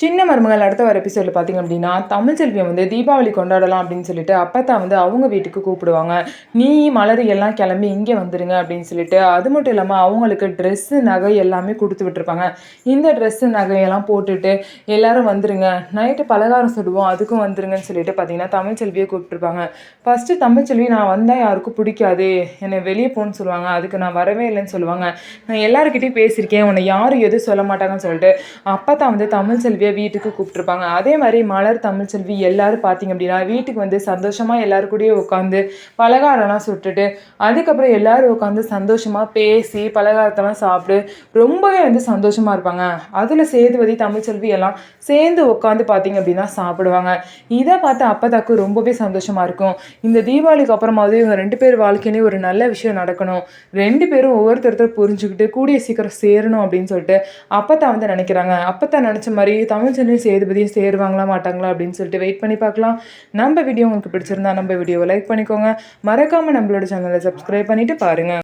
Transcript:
சின்ன மருமகள் அடுத்த வர எபிசோடில் பார்த்திங்க அப்படின்னா தமிழ்ச்செல்வியை வந்து தீபாவளி கொண்டாடலாம் அப்படின்னு சொல்லிட்டு அப்பத்தா வந்து அவங்க வீட்டுக்கு கூப்பிடுவாங்க. நீ மலர் எல்லாம் கிளம்பி இங்கே வந்துடுங்க அப்படின்னு சொல்லிட்டு, அது மட்டும் இல்லாமல் அவங்களுக்கு ட்ரெஸ்ஸு நகை எல்லாமே கொடுத்து விட்டுருப்பாங்க. இந்த ட்ரெஸ்ஸு நகையெல்லாம் போட்டுட்டு எல்லாரும் வந்துருங்க, நைட்டு பலகாரம் சுடுவோம் அதுக்கும் வந்துருங்கன்னு சொல்லிட்டு பார்த்தீங்கன்னா தமிழ்ச்செல்வியை கூப்பிட்டுருப்பாங்க. ஃபஸ்ட்டு தமிழ்ச்செல்வி நான் வந்தால் யாருக்கும் பிடிக்காது, என்னை வெளியே போகணுன்னு சொல்லுவாங்க, அதுக்கு நான் வரவே இல்லைன்னு சொல்லுவாங்க. நான் எல்லாருக்கிட்டையும் பேசியிருக்கேன், உன்னை யாரும் எதுவும் சொல்ல மாட்டாங்கன்னு சொல்லிட்டு அப்பத்தா வந்து தமிழ்ச்செல்வியை வீட்டுக்கு கூப்பிட்டுருப்பாங்க. அதே மாதிரி மலர் தமிழ்ச்செல்வி எல்லாரும் பார்த்தீங்க அப்படின்னா வீட்டுக்கு வந்து சந்தோஷமாக எல்லாரும் கூடயே உட்காந்து பலகாரம்லாம் சுட்டுட்டு அதுக்கப்புறம் எல்லாரும் உட்காந்து சந்தோஷமாக பேசி பலகாரத்தெல்லாம் சாப்பிட்டு ரொம்பவே வந்து சந்தோஷமாக இருப்பாங்க. அதில் சேதுபதி தமிழ்ச்செல்வி எல்லாம் சேர்ந்து உட்காந்து பார்த்தீங்க அப்படின்னா சாப்பிடுவாங்க. இதை பார்த்து அப்பதாக்கு ரொம்பவே சந்தோஷமாக இருக்கும். இந்த தீபாவளிக்கு அப்புறமாவது இவங்க 2 பேர் வாழ்க்கையிலேயே ஒரு நல்ல விஷயம் நடக்கணும், 2 பேரும் ஒவ்வொருத்தர் புரிஞ்சுக்கிட்டு கூடிய சீக்கிரம் சேரணும் அப்படின்னு சொல்லிட்டு அப்பத்தா வந்து நினைக்கிறாங்க. அப்பத்தா நினச்ச மாதிரி தமிழ்ச்செல்வியும் சேதுபதியும் சேருவாங்களா மாட்டாங்களா அப்படின்னு சொல்லிட்டு வெயிட் பண்ணி பார்க்கலாம். நம்ம வீடியோ உங்களுக்கு பிடிச்சிருந்தா நம்ம வீடியோவை லைக் பண்ணிக்கோங்க, மறக்காமல் நம்மளோட சேனலை சப்ஸ்கிரைப் பண்ணிவிட்டு பாருங்கள்.